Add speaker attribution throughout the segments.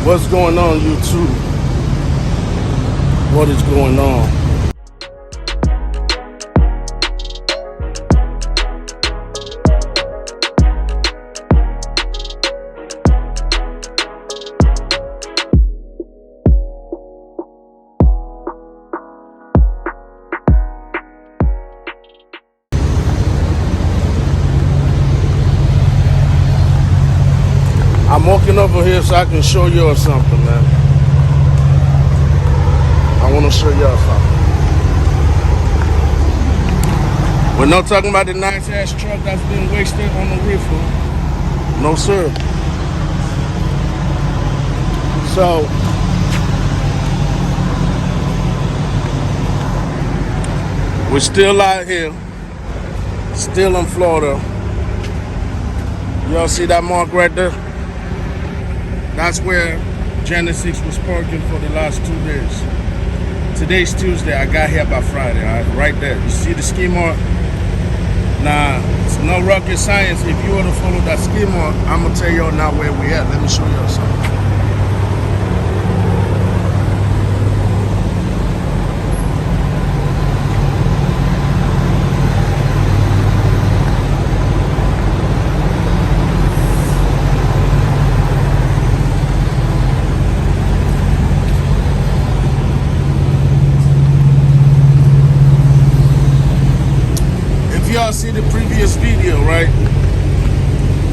Speaker 1: What's going on, YouTube? What is going on? I'm walking over here so I can show y'all something, man. I want to show y'all something. We're not talking about the nice ass truck that's been wasted on the reefer. No, sir. So, we're still out here, still in Florida. Y'all see that mark right there? That's where Genesis was parking for the last 2 days. Today's Tuesday. I got here by Friday, all right? Right there. You see the ski mark? Nah, it's no rocket science. If you were to follow that ski mark, I'm going to tell y'all now where we at. Let me show y'all something. Y'all see the previous video, right?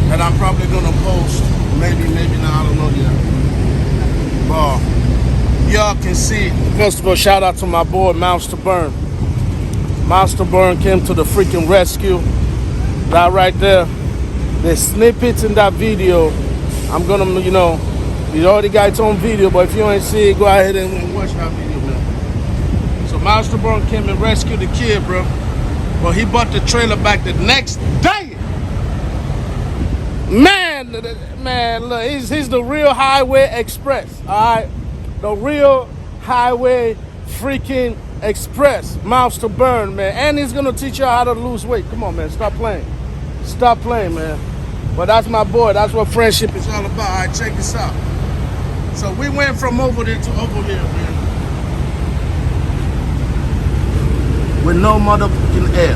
Speaker 1: That I'm probably gonna post. Maybe not, I don't know yet. But y'all can see. First of all, shout out to my boy, Monster Burn. Monster Burn came to the freaking rescue. That right there. There's snippets in that video. I'm gonna, you know, he already got its own video, but if you ain't see it, go ahead and watch that video, man. So Monster Burn came and rescued the kid, bro. Well, he bought the trailer back the next day. Man, look, he's the real Highway Express, all right? The real Highway freaking Express, mouths to burn, man. And he's gonna teach you how to lose weight. Come on, man, stop playing. Stop playing, man. But that's my boy. That's what friendship is all about. All right, check this out. So we went from over there to over here, man. With no motherfucking air.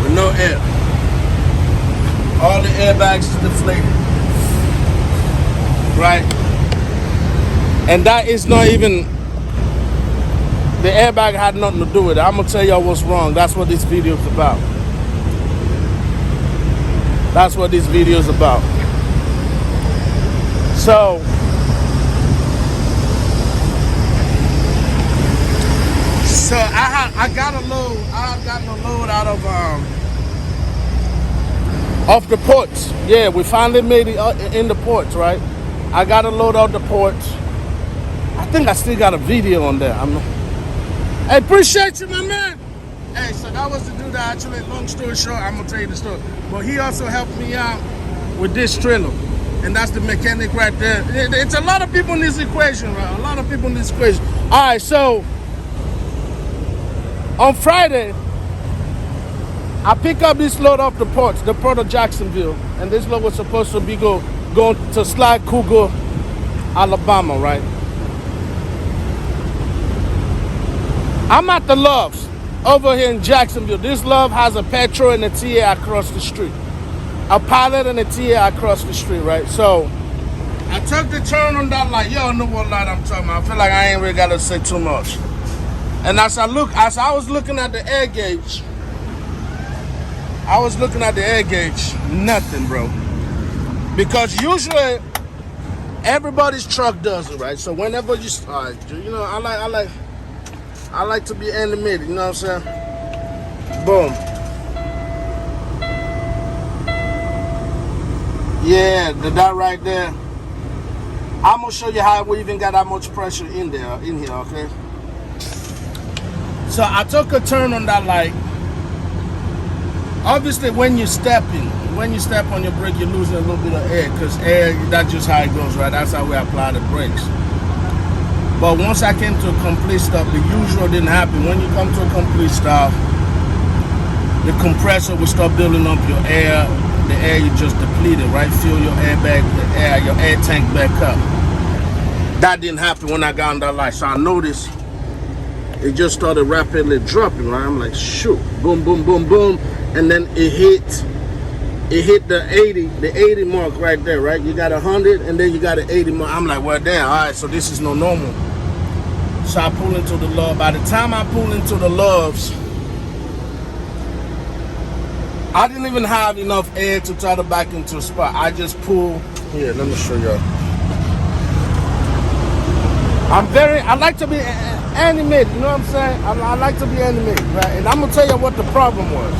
Speaker 1: With no air. All the airbags is deflated. Right? And that is not even, the airbag had nothing to do with it. I'm gonna tell y'all what's wrong. That's what this video is about. That's what this video is about. So, I got a load out of off the ports. Yeah, we finally made it in the ports, right? I got a load out the ports. I think I still got a video on there. I appreciate you, my man. Hey, so that was the dude that actually, long story short, I'm gonna tell you the story. But he also helped me out with this trailer. And that's the mechanic right there. It's a lot of people in this equation, right? A lot of people in this equation. All right, so on Friday, I pick up this load off the port of Jacksonville, and this load was supposed to be going to Slide Cougar, Alabama, right? I'm at the Loves over here in Jacksonville. This Love has a Petro and a TA across the street, a Pilot and a TA across the street, right? So I took the turn on that light. Y'all know what light I'm talking about. I feel like I ain't really gotta say too much. And as I was looking at the air gauge, nothing, bro. Because usually everybody's truck does it, right? So whenever you start, you know, I like to be animated, you know what I'm saying? Boom. Yeah, that right there. I'm gonna show you how we even got that much pressure in here, okay? So I took a turn on that light. Obviously, when you step on your brake, you're losing a little bit of air, because air, that's just how it goes, right? That's how we apply the brakes. But once I came to a complete stop, the usual didn't happen. When you come to a complete stop, the compressor will start building up your air, the air you just depleted, right? Fill your your air tank back up. That didn't happen when I got on that light. So I noticed it just started rapidly dropping, right? I'm like, shoot, boom, boom, boom, boom. And then it hit the 80 mark right there, right? You got 100 and then you got an 80 mark. I'm like, well, damn, all right, so this is no normal. So I pull into the love. By the time I pull into the loves, I didn't even have enough air to try to back into a spot. I just pull. Here, let me show y'all. I like to be animated, you know what I'm saying? I like to be animated, right? And I'm gonna tell you what the problem was.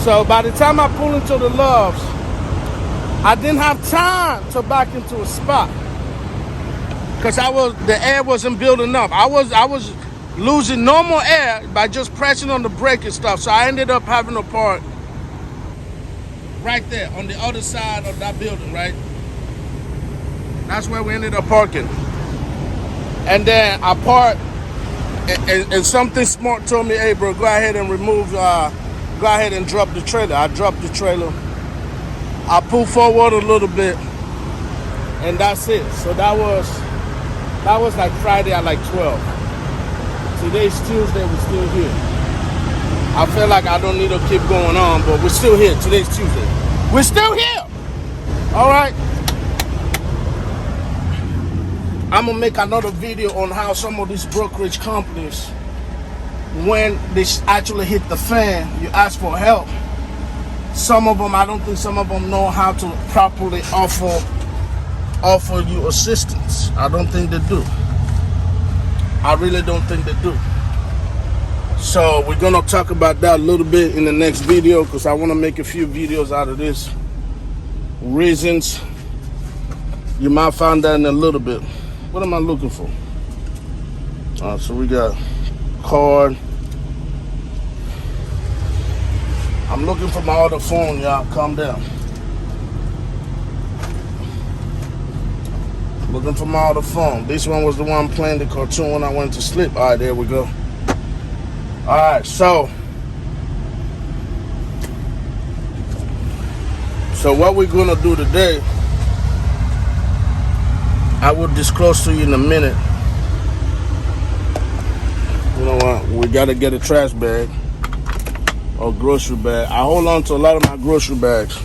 Speaker 1: So by the time I pull into the loves, I didn't have time to back into a spot. Because the air wasn't building up. I was losing normal air by just pressing on the brake and stuff. So I ended up having to park right there on the other side of that building, right? That's where we ended up parking. And then I parked, and something smart told me, hey bro, go ahead and go ahead and drop the trailer. I dropped the trailer. I pulled forward a little bit, and that's it. So that was like Friday at like 12. Today's Tuesday, we're still here. I feel like I don't need to keep going on, but we're still here. Today's Tuesday. We're still here. All right. I'm gonna make another video on how some of these brokerage companies, when they actually hit the fan, you ask for help. Some of them, I don't think some of them know how to properly offer you assistance. I don't think they do. I really don't think they do. So we're gonna talk about that a little bit in the next video, because I want to make a few videos out of this. Reasons. You might find that in a little bit. What am I looking for? So we got card. I'm looking for my other phone, y'all. Calm down. Looking for my other phone. This one was the one playing the cartoon when I went to sleep. All right, there we go. All right, so what we're gonna do today, I will disclose to you in a minute. You know what? We gotta get a trash bag or grocery bag. I hold on to a lot of my grocery bags.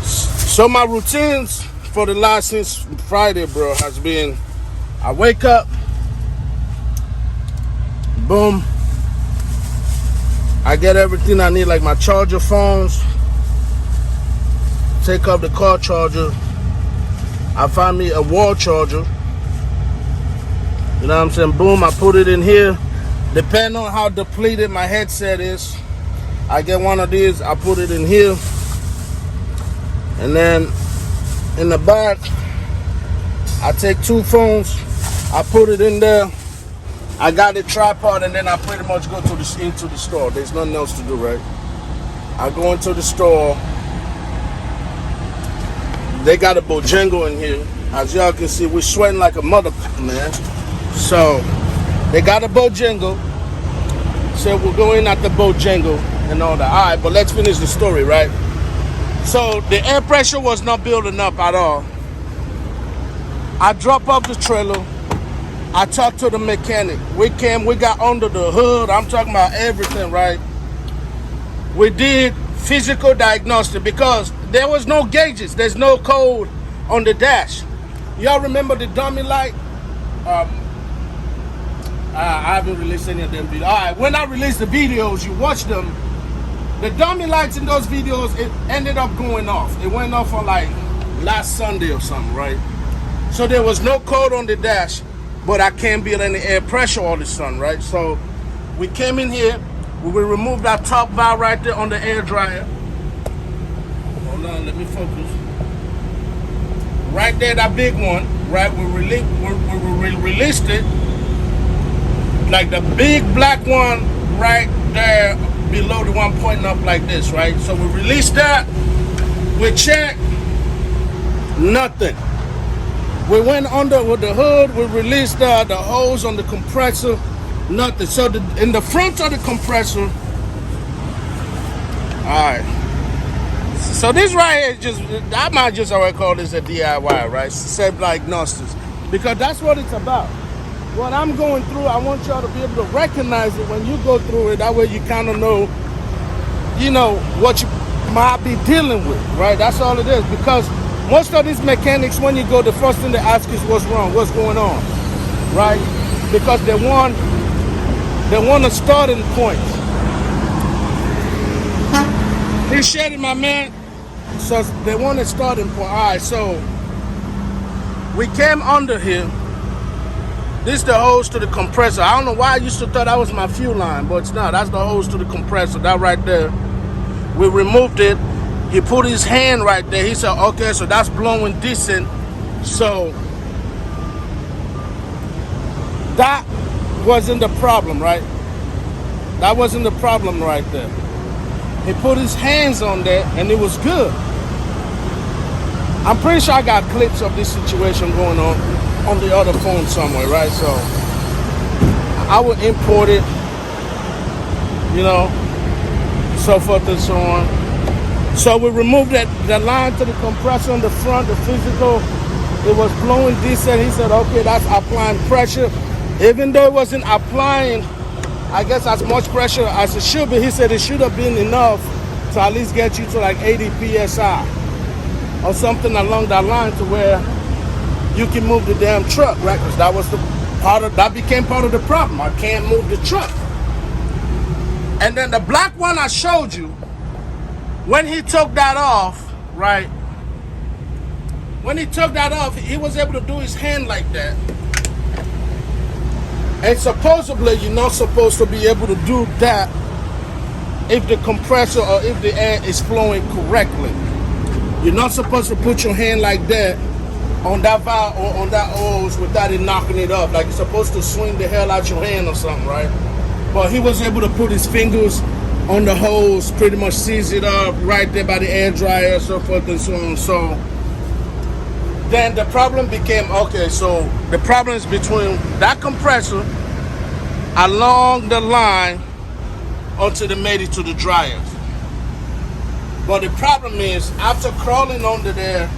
Speaker 1: So my routines for the last since Friday, bro, has been I wake up, boom, I get everything I need, like my charger phones, take up the car charger, I find me a wall charger, you know what I'm saying, boom, I put it in here. Depending on how depleted my headset is, I get one of these, I put it in here, and then in the back, I take two phones, I put it in there, I got a tripod, and then I pretty much go into the store. There's nothing else to do, right? I go into the store. They got a Bojangle in here. As y'all can see, we're sweating like a mother, man. So, they got a Bojangle. So we'll go in at the Bojangle and all that. All right, but let's finish the story, right? So the air pressure was not building up at all. I drop off the trailer. I talked to the mechanic. We got under the hood. I'm talking about everything, right? We did physical diagnostic because there was no gauges. There's no code on the dash. Y'all remember the dummy light? I haven't released any of them videos. All right, when I release the videos, you watch them. The dummy lights in those videos, it ended up going off. It went off on like last Sunday or something, right? So there was no code on the dash, but I can't build any air pressure all of a sudden, right? So we came in here, we will remove that top valve right there on the air dryer. Hold on, let me focus. Right there, that big one, right? We released it. Like the big black one right there below the one pointing up like this, right? So we released that, we checked, nothing. We went under with the hood, we released the hose on the compressor, nothing. So in the front of the compressor, all right, So this right here is just, I might just already call this a DIY, right? Self-diagnosis. Because that's what it's about. What I'm going through, I want y'all to be able to recognize it when you go through it. That way you kind of know, you know, what you might be dealing with, right? That's all it is. Because most of these mechanics, when you go, the first thing they ask is what's wrong, what's going on, right? Because they want a starting point. Appreciate it, my man. So they want a starting point. All right, so we came under here. This is the hose to the compressor. I don't know why I used to thought that was my fuel line, but it's not. That's the hose to the compressor, that right there. We removed it. He put his hand right there. He said, okay, so that's blowing decent. So that wasn't the problem, right? That wasn't the problem right there. He put his hands on there and it was good. I'm pretty sure I got clips of this situation going on the other phone somewhere, right? So I would import it, you know, so forth and so on. So we removed that line to the compressor on the front, the physical. It was blowing decent. He said, okay, that's applying pressure. Even though it wasn't applying, I guess, as much pressure as it should be, he said it should have been enough to at least get you to like 80 PSI or something along that line to where you can move the damn truck, right? Because that was that became part of the problem. I can't move the truck. And then the black one I showed you, when he took that off, right? When he took that off, he was able to do his hand like that. And supposedly, you're not supposed to be able to do that if the compressor or if the air is flowing correctly. You're not supposed to put your hand like that on that valve or on that hose without it knocking it up. Like you're supposed to swing the hell out your hand or something, right? But he was able to put his fingers on the hose, pretty much seize it up right there by the air dryer, so forth and so on. So then the problem became, okay, so the problem is between that compressor along the line until they made it to the dryers. But the problem is, after crawling under there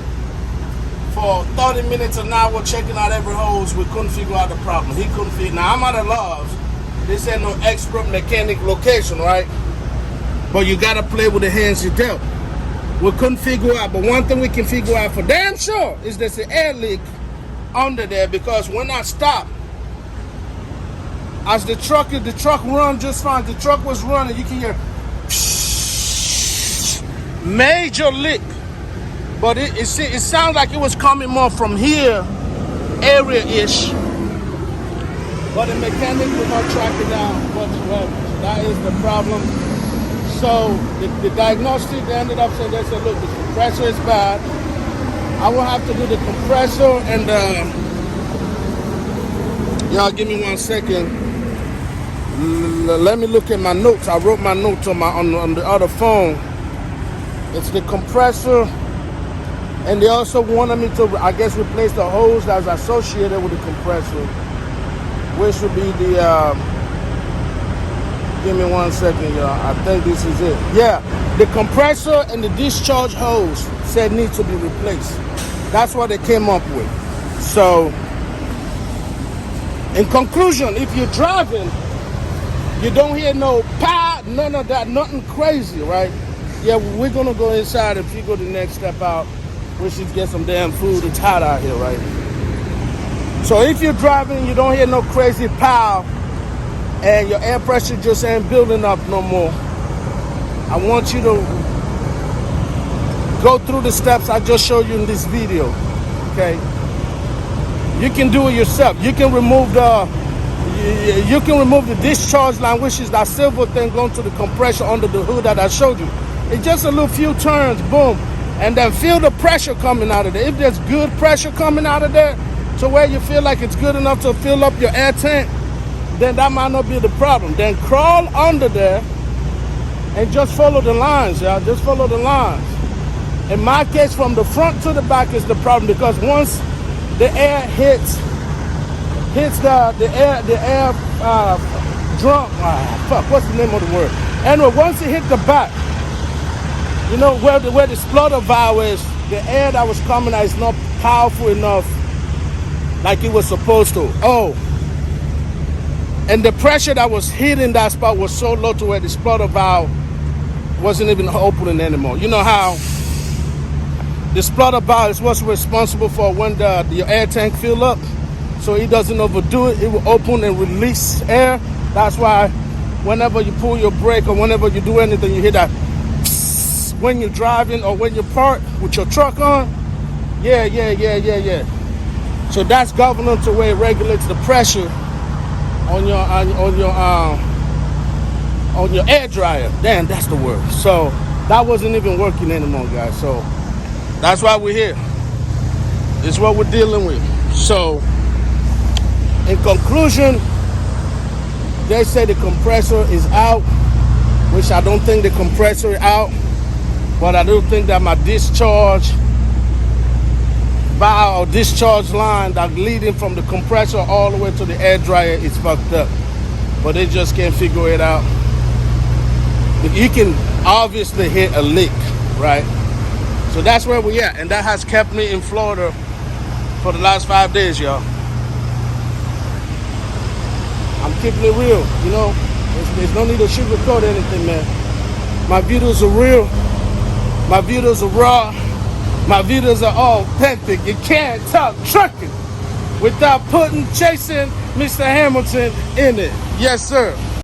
Speaker 1: for 30 minutes an hour, checking out every hose, we couldn't figure out the problem. He couldn't figure. Now, I'm out of Loves. This ain't no expert mechanic location, right? But you gotta play with the hands you dealt. We couldn't figure out, but one thing we can figure out for damn sure is there's an air leak under there, because when I stopped, as the truck run just fine, the truck was running, you can hear major leak, but it sounds like it was coming more from here area-ish, but the mechanic will not track it down whatsoever. That is the problem. So the diagnostic, they ended up saying, they said, look, the compressor is bad. I will have to do the compressor and y'all give me 1 second. Let me look at my notes. I wrote my notes on the other phone. It's the compressor, and they also wanted me to, I guess, replace the hose that's associated with the compressor, which would be the give me 1 second, y'all. I think this is it. Yeah, the compressor and the discharge hose said need to be replaced. That's what they came up with. So, in conclusion, if you're driving, you don't hear no pow, none of that, nothing crazy, right? Yeah, we're gonna go inside. If you go the next step out, we should get some damn food. It's hot out here, right? So if you're driving, you don't hear no crazy pow, and your air pressure just ain't building up no more, I want you to go through the steps I just showed you in this video, okay? You can do it yourself. You can remove the discharge line, which is that silver thing going to the compressor under the hood that I showed you. It's just a little few turns, boom, and then feel the pressure coming out of there. If there's good pressure coming out of there to where you feel like it's good enough to fill up your air tank, then that might not be the problem. Then crawl under there and just follow the lines, y'all. Just follow the lines. In my case, from the front to the back is the problem, because once the air hits the air drum, fuck, what's the name of the word? Anyway, once it hit the back, You know, where the splutter valve is, the air that was coming out is not powerful enough like it was supposed to. Oh, and the pressure that was hitting that spot was so low to where the splutter valve wasn't even opening anymore. You know how the splutter valve is what's responsible for when your air tank fill up, so it doesn't overdo it. It will open and release air. That's why whenever you pull your brake or whenever you do anything, you hear that when you're driving or when you park with your truck on. Yeah. So that's governor to where it regulates the pressure on your air dryer. Damn, that's the word. So that wasn't even working anymore, guys. So that's why we're here. It's what we're dealing with. So in conclusion, they say the compressor is out, which I don't think the compressor is out, but I do think that my discharge valve or discharge line that's leading from the compressor all the way to the air dryer is fucked up. But they just can't figure it out. But you can obviously hit a leak, right? So that's where we at, and that has kept me in Florida for the last 5 days, y'all. I'm keeping it real, you know. There's no need to sugarcoat anything, man. My videos are real. My videos are raw. My videos are authentic. You can't talk trucking without putting Chasing Mr. Hamilton in it. Yes, sir.